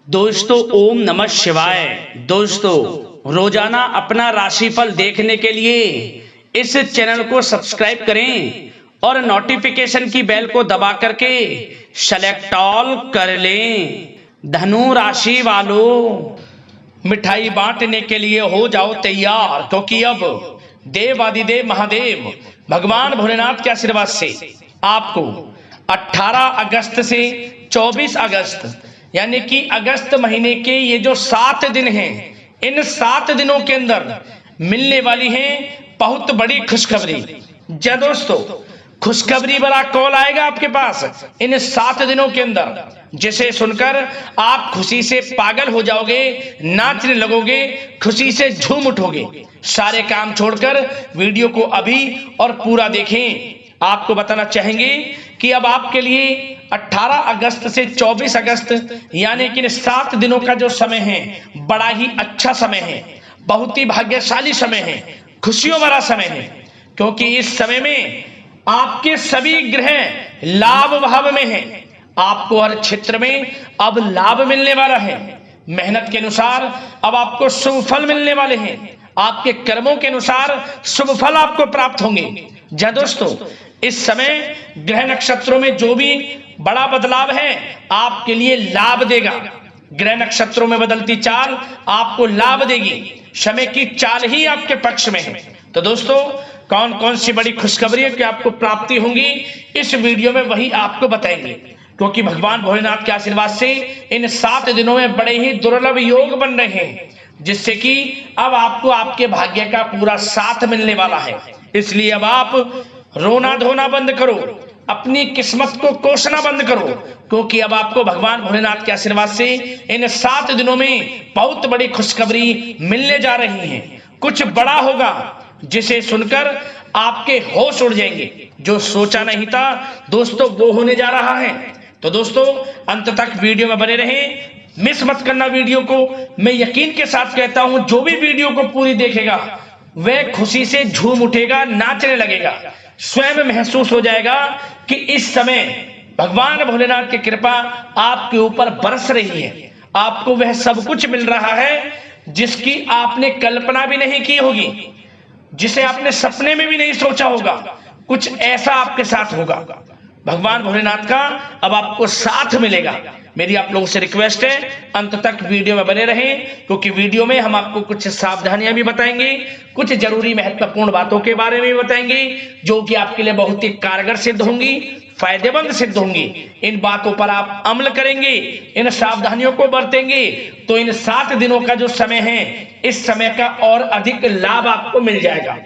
दोस्तों ओम नमः शिवाय। दोस्तों रोजाना अपना राशिफल देखने के लिए इस चैनल को सब्सक्राइब करें और नोटिफिकेशन की बेल को दबा करके सेलेक्ट ऑल कर लें। धनु राशि वालों, मिठाई बांटने के लिए हो जाओ तैयार, क्योंकि अब देवादिदेव महादेव भगवान भोलेनाथ के आशीर्वाद से आपको 18 अगस्त से 24 अगस्त यानी कि अगस्त महीने के ये जो 7 दिन हैं, इन 7 दिनों के अंदर मिलने वाली है बहुत बड़ी खुशखबरी। जी दोस्तों, खुशखबरी भरा कॉल आएगा आपके पास इन 7 दिनों के अंदर, जिसे सुनकर आप खुशी से पागल हो जाओगे, नाचने लगोगे, खुशी से झूम उठोगे। सारे काम छोड़कर वीडियो को अभी और पूरा देखें। आपको बताना चाहेंगे कि अब आपके लिए 18 अगस्त से 24 अगस्त यानी कि 7 दिनों का जो समय है बड़ा ही अच्छा समय है, बहुत ही भाग्यशाली समय है, खुशियों भरा समय है, क्योंकि इस समय में आपके सभी ग्रह लाभ भाव में हैं। आपको हर क्षेत्र में अब लाभ मिलने वाला है। मेहनत के अनुसार अब आपको शुभ फल मिलने वाले हैं। आपके कर्मों के अनुसार शुभ फल आपको प्राप्त होंगे। जी दोस्तों, इस समय ग्रह नक्षत्रों में जो भी बड़ा बदलाव है आपके लिए लाभ देगा। ग्रह नक्षत्रों में बदलती चाल आपको लाभ देगी। समय की चाल ही आपके पक्ष में है। तो दोस्तों, कौन कौन सी बड़ी खुशखबरी की आपको प्राप्ति होंगी इस वीडियो में वही आपको बताएंगे, क्योंकि भगवान भोलेनाथ के आशीर्वाद से इन 7 दिनों में बड़े ही दुर्लभ योग बन रहे हैं, जिससे कि अब आपको आपके भाग्य का पूरा साथ मिलने वाला है। इसलिए अब आप रोना धोना बंद करो, अपनी किस्मत को कोसना बंद करो, क्योंकि अब आपको भगवान भोलेनाथ के आशीर्वाद से इन 7 दिनों में बहुत बड़ी खुशखबरी मिलने जा रही है। कुछ बड़ा होगा जिसे सुनकर आपके होश उड़ जाएंगे। जो सोचा नहीं था दोस्तों वो होने जा रहा है। तो दोस्तों, अंत तक वीडियो में बने रहें, मिस मत करना वीडियो को। मैं यकीन के साथ कहता हूं जो भी वीडियो को पूरी देखेगा वह खुशी से झूम उठेगा, नाचने लगेगा, स्वयं महसूस हो जाएगा कि इस समय भगवान भोलेनाथ की कृपा आपके ऊपर बरस रही है। आपको वह सब कुछ मिल रहा है जिसकी आपने कल्पना भी नहीं की होगी, जिसे आपने सपने में भी नहीं सोचा होगा। कुछ ऐसा आपके साथ होगा। भगवान भोलेनाथ का अब आपको साथ मिलेगा। मेरी आप लोगों से रिक्वेस्ट है अंत तक वीडियो में बने रहें, क्योंकि वीडियो में हम आपको कुछ सावधानियां भी बताएंगे, कुछ जरूरी महत्वपूर्ण बातों के बारे में भी बताएंगे, जो कि आपके लिए बहुत ही कारगर सिद्ध होंगी, फायदेमंद सिद्ध होंगी। इन बातों पर आप अमल करेंगे, इन सावधानियों को बरतेंगे, तो इन 7 दिनों का जो समय है इस समय का और अधिक लाभ आपको मिल जाएगा।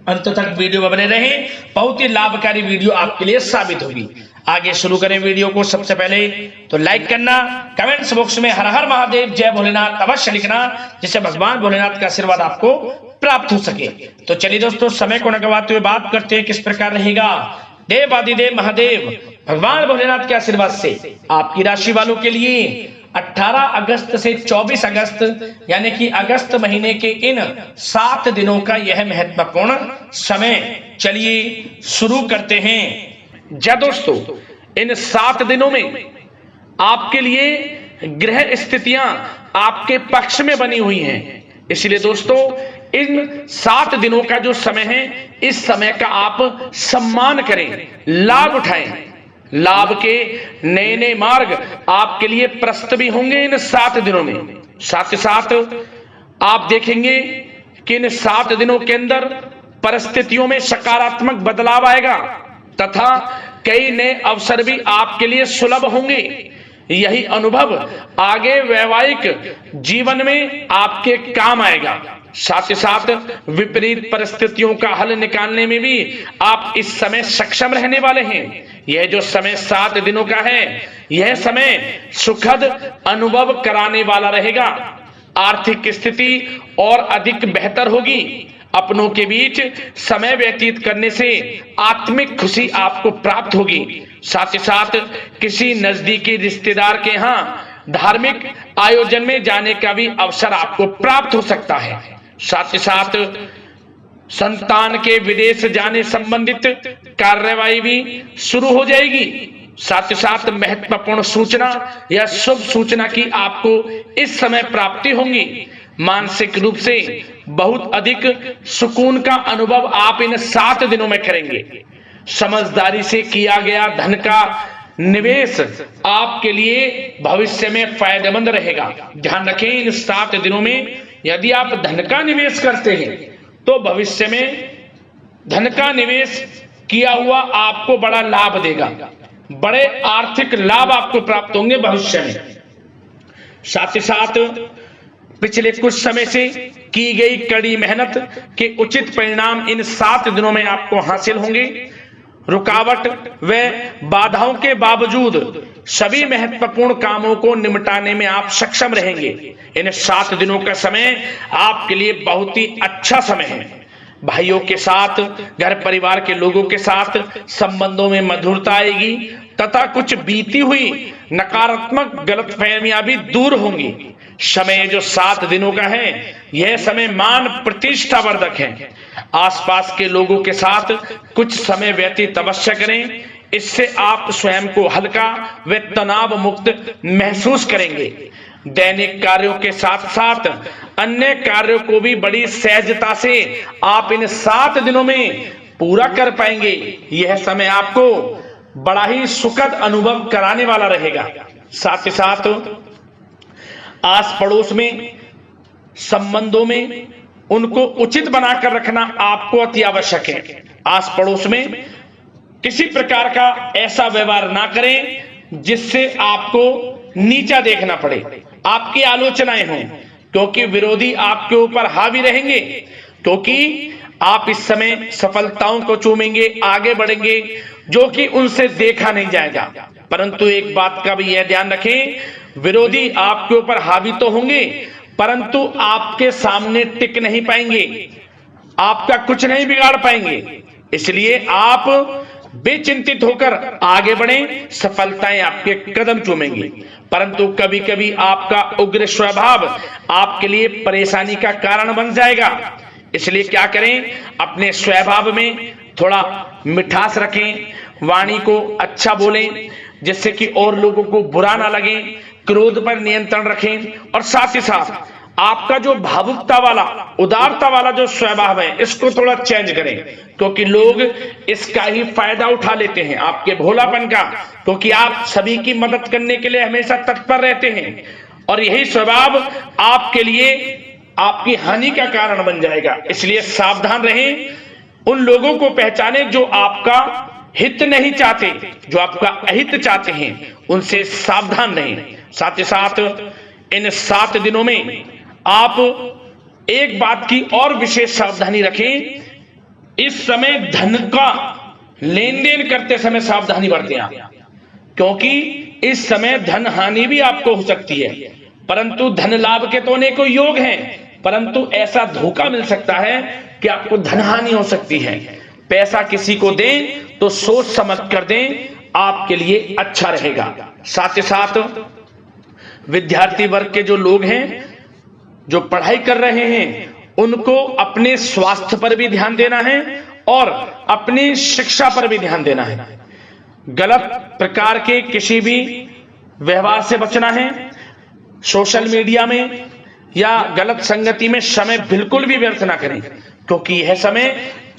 अंत तक वीडियो में बने रहें, बहुत ही लाभकारी वीडियो आपके लिए साबित होगी। आगे शुरू करें वीडियो को। सबसे पहले तो लाइक करना, कमेंट्स बॉक्स में हर हर महादेव जय भोलेनाथ अवश्य लिखना, जिससे भगवान भोलेनाथ का आशीर्वाद आपको प्राप्त हो सके। तो चलिए दोस्तों, समय को न गवाते हुए बात करते हैं किस प्रकार रहेगा देवादिदेव महादेव भगवान भोलेनाथ के आशीर्वाद से आपकी राशि वालों के लिए 18 अगस्त से 24 अगस्त यानी कि अगस्त महीने के इन 7 दिनों का यह महत्वपूर्ण समय। चलिए शुरू करते हैं। जी दोस्तों, इन 7 दिनों में आपके लिए ग्रह स्थितियां आपके पक्ष में बनी हुई हैं। इसलिए दोस्तों, इन 7 दिनों का जो समय है इस समय का आप सम्मान करें, लाभ उठाएं। लाभ के नए नए मार्ग आपके लिए प्रशस्त भी होंगे इन 7 दिनों में। साथ ही साथ आप देखेंगे कि इन 7 दिनों के अंदर परिस्थितियों में सकारात्मक बदलाव आएगा तथा कई नए अवसर भी आपके लिए सुलभ होंगे। यही अनुभव आगे वैवाहिक जीवन में आपके काम आएगा। साथ ही साथ विपरीत परिस्थितियों का हल निकालने में भी आप इस समय सक्षम रहने वाले हैं। यह जो समय 7 दिनों का है यह समय सुखद अनुभव कराने वाला रहेगा। आर्थिक स्थिति और अधिक बेहतर होगी। अपनों के बीच समय व्यतीत करने से आत्मिक खुशी आपको प्राप्त होगी। साथ ही साथ किसी नजदीकी रिश्तेदार के यहाँ धार्मिक आयोजन में जाने का भी अवसर आपको प्राप्त हो सकता है। साथ ही साथ संतान के विदेश जाने संबंधित कार्यवाही भी शुरू हो जाएगी। साथ ही साथ महत्वपूर्ण सूचना या शुभ सूचना की आपको इस समय प्राप्ति होगी। मानसिक रूप से बहुत अधिक सुकून का अनुभव आप इन 7 दिनों में करेंगे। समझदारी से किया गया धन का निवेश आपके लिए भविष्य में फायदेमंद रहेगा। ध्यान रखें, इन 7 दिनों में यदि आप धन का निवेश करते हैं तो भविष्य में धन का निवेश किया हुआ आपको बड़ा लाभ देगा, बड़े आर्थिक लाभ आपको प्राप्त होंगे भविष्य में। साथ ही साथ पिछले कुछ समय से की गई कड़ी मेहनत के उचित परिणाम इन 7 दिनों में आपको हासिल होंगे। रुकावट व बाधाओं के बावजूद सभी महत्वपूर्ण कामों को निपटाने में आप सक्षम रहेंगे। इन 7 दिनों का समय आपके लिए बहुत ही अच्छा समय है। भाइयों के साथ, घर परिवार के लोगों के साथ संबंधों में मधुरता आएगी तथा कुछ बीती हुई नकारात्मक गलतफहमियां भी दूर होंगी। समय जो 7 दिनों का है, यह समय मान प्रतिष्ठा वर्धक है। आसपास के लोगों के साथ कुछ समय व्यतीत अवश्य करें, इससे आप स्वयं को हल्का व तनाव मुक्त महसूस करेंगे। दैनिक कार्यों के साथ साथ अन्य कार्यों को भी बड़ी सहजता से आप इन 7 दिनों में पूरा कर पाएंगे। यह समय आपको बड़ा ही सुखद अनुभव कराने वाला रहेगा। साथ ही साथ आस पड़ोस में संबंधों में उनको उचित बनाकर रखना आपको अति आवश्यक है। आस पड़ोस में किसी प्रकार का ऐसा व्यवहार ना करें जिससे आपको नीचा देखना पड़े, आपकी आलोचनाएं हों, क्योंकि विरोधी आपके ऊपर हावी रहेंगे। क्योंकि आप इस समय सफलताओं को चूमेंगे, आगे बढ़ेंगे, जो कि उनसे देखा नहीं जाएगा। परंतु एक बात का भी यह ध्यान रखें, विरोधी आपके ऊपर हावी तो होंगे परंतु आपके सामने टिक नहीं पाएंगे, आपका कुछ नहीं बिगाड़ पाएंगे। इसलिए आप बेचिंतित होकर आगे बढ़ें, सफलताएं आपके कदम चूमेंगी। परंतु कभी कभी आपका उग्र स्वभाव आपके लिए परेशानी का कारण बन जाएगा। इसलिए क्या करें, अपने स्वभाव में थोड़ा मिठास रखें, वाणी को अच्छा बोलें जिससे कि और लोगों को बुरा ना लगे, क्रोध पर नियंत्रण रखें। और साथ ही साथ आपका जो भावुकता वाला, उदारता वाला जो स्वभाव है, इसको थोड़ा चेंज करें, क्योंकि लोग इसका ही फायदा उठा लेते हैं, आपके भोलापन का, क्योंकि आप सभी की मदद करने के लिए हमेशा तत्पर रहते हैं। और यही स्वभाव आपके लिए आपकी हानि का कारण बन जाएगा। इसलिए सावधान रहें, उन लोगों को पहचाने जो आपका हित नहीं चाहते, जो आपका अहित चाहते हैं, उनसे सावधान रहें। साथ ही साथ इन 7 दिनों में आप एक बात की और विशेष सावधानी रखें, इस समय धन का लेन देन करते समय सावधानी बरतें आप, क्योंकि इस समय धन हानि भी आपको हो सकती है। परंतु धन लाभ के तो अनेकों योग हैं, परंतु ऐसा धोखा मिल सकता है कि आपको धन हानि हो सकती है। पैसा किसी को दें तो सोच समझ कर दें, आपके लिए अच्छा रहेगा। साथ ही साथ विद्यार्थी वर्ग के जो लोग हैं, जो पढ़ाई कर रहे हैं, उनको अपने स्वास्थ्य पर भी ध्यान देना है और अपनी शिक्षा पर भी ध्यान देना है। गलत प्रकार के किसी भी व्यवहार से बचना है। सोशल मीडिया में या गलत संगति में समय बिल्कुल भी व्यर्थ ना करें, क्योंकि यह समय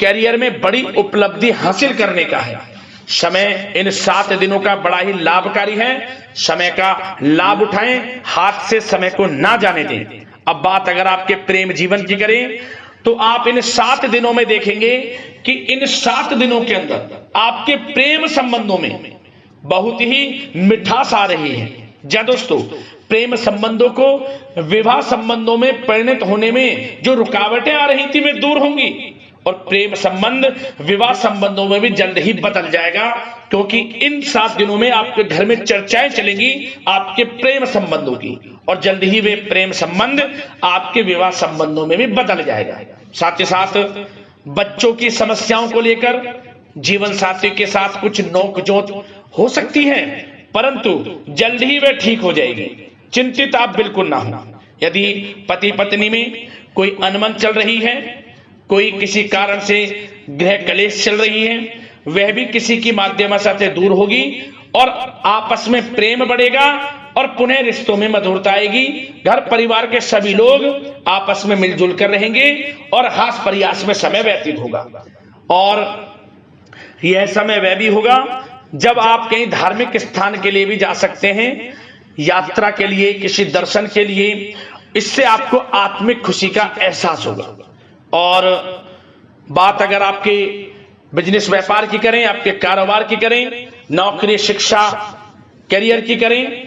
कैरियर में बड़ी उपलब्धि हासिल करने का है। समय इन 7 दिनों का बड़ा ही लाभकारी है। समय का लाभ उठाएं, हाथ से समय को ना जाने दें। अब बात अगर आपके प्रेम जीवन की करें तो आप इन 7 दिनों में देखेंगे कि इन 7 दिनों के अंदर आपके प्रेम संबंधों में बहुत ही मिठास आ रही है। जी दोस्तों, प्रेम संबंधों को विवाह संबंधों में परिणत होने में जो रुकावटें आ रही थी वे दूर होंगी और प्रेम संबंध विवाह संबंधों में भी जल्द ही बदल जाएगा, क्योंकि इन 7 दिनों में आपके घर में चर्चाएं चलेंगी आपके प्रेम संबंधों की और जल्द ही वे प्रेम संबंध आपके विवाह संबंधों में भी बदल जाएगा। साथ ही साथ बच्चों की समस्याओं को लेकर जीवन साथी के साथ कुछ नोकझोंक हो सकती है, परंतु जल्द ही वे ठीक हो जाएगी। चिंतित आप बिल्कुल ना हो। यदि पति पत्नी में कोई अनबन चल रही है, कोई किसी कारण से गृह कलेश चल रही है, वह भी किसी की माध्यम से दूर होगी और आपस में प्रेम बढ़ेगा और पुनः रिश्तों में मधुरता आएगी। घर परिवार के सभी लोग आपस में मिलजुल कर रहेंगे और हास प्रयास में समय व्यतीत होगा। और यह समय वह भी होगा जब आप कहीं धार्मिक स्थान के लिए भी जा सकते हैं, यात्रा के लिए, किसी दर्शन के लिए। इससे आपको आत्मिक खुशी का एहसास होगा। और बात अगर आपके बिजनेस व्यापार की करें, आपके कारोबार की करें, नौकरी, शिक्षा, करियर की करें,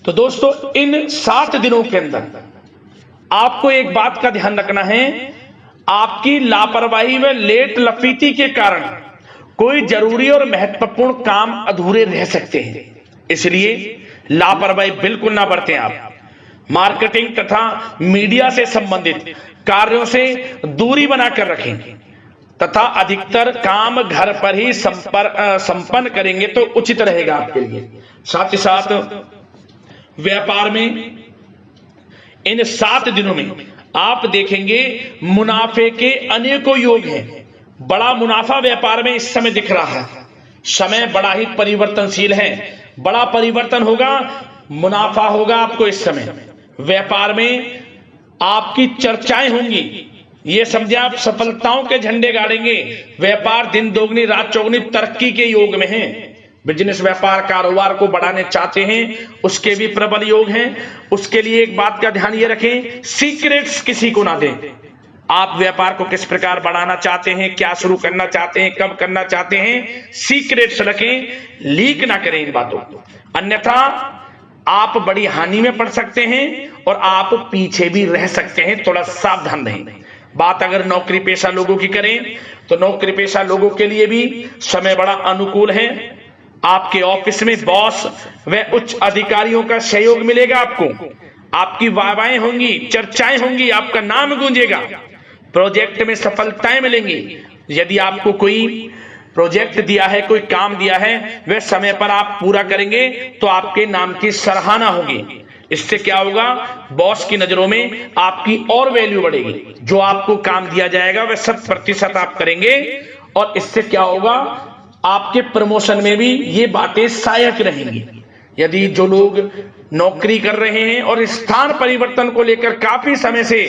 तो दोस्तों इन 7 दिनों के अंदर आपको एक बात का ध्यान रखना है, आपकी लापरवाही व लेट लफीती के कारण कोई जरूरी और महत्वपूर्ण काम अधूरे रह सकते हैं। इसलिए लापरवाही बिल्कुल ना बरतें। आप मार्केटिंग तथा मीडिया से संबंधित कार्यों से दूरी बनाकर रखें तथा अधिकतर काम घर पर ही संपन्न करेंगे तो उचित रहेगा आपके लिए। साथ ही साथ व्यापार में इन 7 दिनों में आप देखेंगे मुनाफे के अनेकों योग हैं। बड़ा मुनाफा व्यापार में इस समय दिख रहा है। समय बड़ा ही परिवर्तनशील है, बड़ा परिवर्तन होगा, मुनाफा होगा आपको इस समय। व्यापार में आपकी चर्चाएं होंगी, ये समझे आप सफलताओं के झंडे गाड़ेंगे। व्यापार दिन दोगुनी रात चौगुनी तरक्की के योग में है। बिजनेस व्यापार कारोबार को बढ़ाने चाहते हैं, उसके भी प्रबल योग हैं। उसके लिए एक बात का ध्यान ये रखें, सीक्रेट्स किसी को ना दें। आप व्यापार को किस प्रकार बढ़ाना चाहते हैं, क्या शुरू करना चाहते हैं, कब करना चाहते हैं, सीक्रेट्स रखें, लीक ना करें इन बातों को, अन्यथा आप बड़ी हानि में पड़ सकते हैं और आप पीछे भी रह सकते हैं। थोड़ा सावधान रहें। बात अगर नौकरी पेशा लोगों की करें तो नौकरी पेशा लोगों के लिए भी समय बड़ा अनुकूल है। आपके ऑफिस में बॉस व उच्च अधिकारियों का सहयोग मिलेगा आपको, आपकी वाहवाहें होंगी, चर्चाएं होंगी, आपका नाम गूंजेगा, प्रोजेक्ट में सफलताएं मिलेंगी। यदि आपको कोई प्रोजेक्ट दिया है, कोई काम दिया है, वह समय पर आप पूरा करेंगे तो आपके नाम की सराहना होगी। इससे क्या होगा, बॉस की नजरों में आपकी और वैल्यू बढ़ेगी। जो आपको काम दिया जाएगा वह 100% आप करेंगे और इससे क्या होगा, आपके प्रमोशन में भी ये बातें सहायक रहेंगी। यदि जो लोग नौकरी कर रहे हैं और स्थान परिवर्तन को लेकर काफी समय से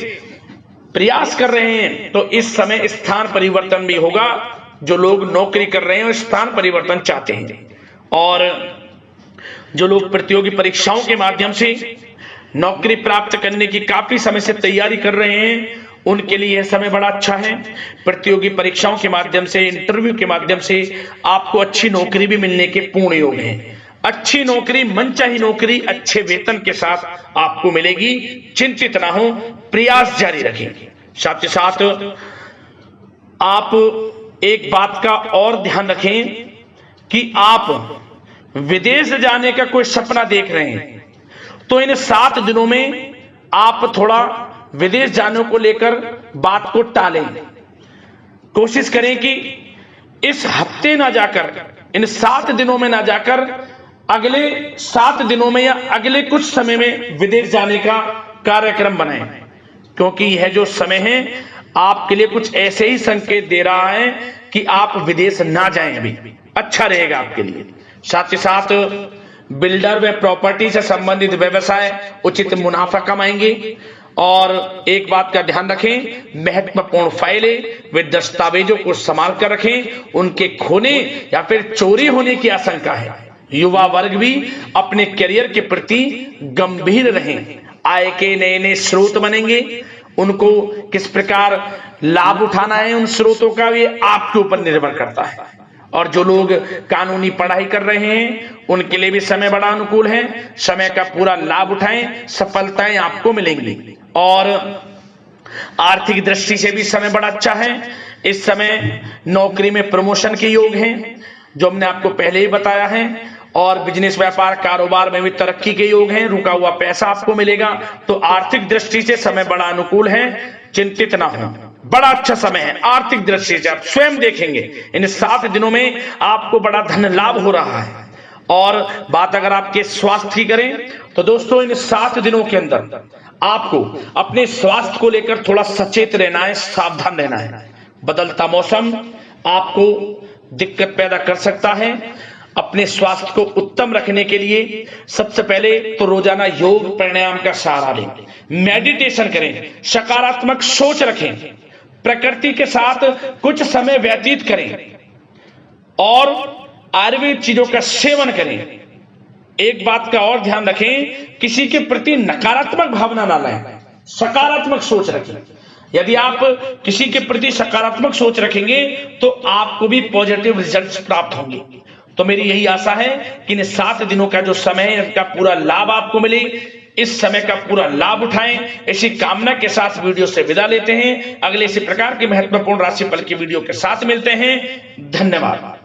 प्रयास कर रहे हैं तो इस समय स्थान परिवर्तन भी होगा। जो लोग नौकरी कर रहे हैं और स्थान परिवर्तन चाहते हैं, और जो लोग प्रतियोगी परीक्षाओं के माध्यम से नौकरी प्राप्त करने की काफी समय से तैयारी कर रहे हैं, उनके लिए यह समय बड़ा अच्छा है। प्रतियोगी परीक्षाओं के माध्यम से, इंटरव्यू के माध्यम से आपको अच्छी नौकरी भी मिलने के पूर्ण योग हैं। अच्छी नौकरी, मनचाही नौकरी अच्छे वेतन के साथ आपको मिलेगी। चिंतित ना हो, प्रयास जारी रखें। साथ ही साथ आप एक बात का और ध्यान रखें कि आप विदेश जाने का कोई सपना देख रहे हैं तो इन 7 दिनों में आप थोड़ा विदेश जाने को लेकर बात को टालें। कोशिश करें कि इस हफ्ते ना जाकर, इन 7 दिनों में ना जाकर, अगले 7 दिनों में या अगले कुछ समय में विदेश जाने का कार्यक्रम बनाएं, क्योंकि यह जो समय है आपके लिए कुछ ऐसे ही संकेत दे रहा है कि आप विदेश ना जाएं, अभी अच्छा रहेगा आपके लिए। साथ ही साथ बिल्डर व प्रॉपर्टी से संबंधित व्यवसाय उचित मुनाफा कमाएंगे। और एक बात का ध्यान रखें, महत्वपूर्ण फाइलें व दस्तावेजों को संभाल कर रखें, उनके खोने या फिर चोरी होने की आशंका है। युवा वर्ग भी अपने करियर के प्रति गंभीर रहें। आय के नए नए स्रोत बनेंगे, उनको किस प्रकार लाभ उठाना है उन स्रोतों का, ये आपके ऊपर निर्भर करता है। और जो लोग कानूनी पढ़ाई कर रहे हैं उनके लिए भी समय बड़ा अनुकूल है। समय का पूरा लाभ उठाएं, सफलताएं आपको मिलेंगी। और आर्थिक दृष्टि से भी समय बड़ा अच्छा है। इस समय नौकरी में प्रमोशन के योग हैं, जो हमने आपको पहले ही बताया है। और बिजनेस व्यापार कारोबार में भी तरक्की के योग हैं, रुका हुआ पैसा आपको मिलेगा। तो आर्थिक दृष्टि से समय बड़ा अनुकूल है, चिंतित ना हो, बड़ा अच्छा समय है। आर्थिक दृष्टि से आप स्वयं देखेंगे इन 7 दिनों में आपको बड़ा धन लाभ हो रहा है। और बात अगर आपके स्वास्थ्य की करें तो दोस्तों इन 7 दिनों के अंदर आपको अपने स्वास्थ्य को लेकर थोड़ा सचेत रहना है, सावधान रहना है। बदलता मौसम आपको दिक्कत पैदा कर सकता है। अपने स्वास्थ्य को उत्तम रखने के लिए सबसे पहले तो रोजाना योग प्राणायाम का सहारा लें, मेडिटेशन करें, सकारात्मक सोच रखें, प्रकृति के साथ कुछ समय व्यतीत करें और आयुर्वेद चीजों का सेवन करें। एक बात का और ध्यान रखें, किसी के प्रति नकारात्मक भावना ना लाएं, सकारात्मक सोच रखें। यदि आप किसी के प्रति सकारात्मक सोच रखेंगे तो आपको भी पॉजिटिव रिजल्ट्स प्राप्त होंगे। तो मेरी यही आशा है कि इन 7 दिनों का जो समय है इसका पूरा लाभ आपको मिले, इस समय का पूरा लाभ उठाएं। इसी कामना के साथ वीडियो से विदा लेते हैं। अगले इसी प्रकार के महत्वपूर्ण राशिफल की वीडियो के साथ मिलते हैं। धन्यवाद।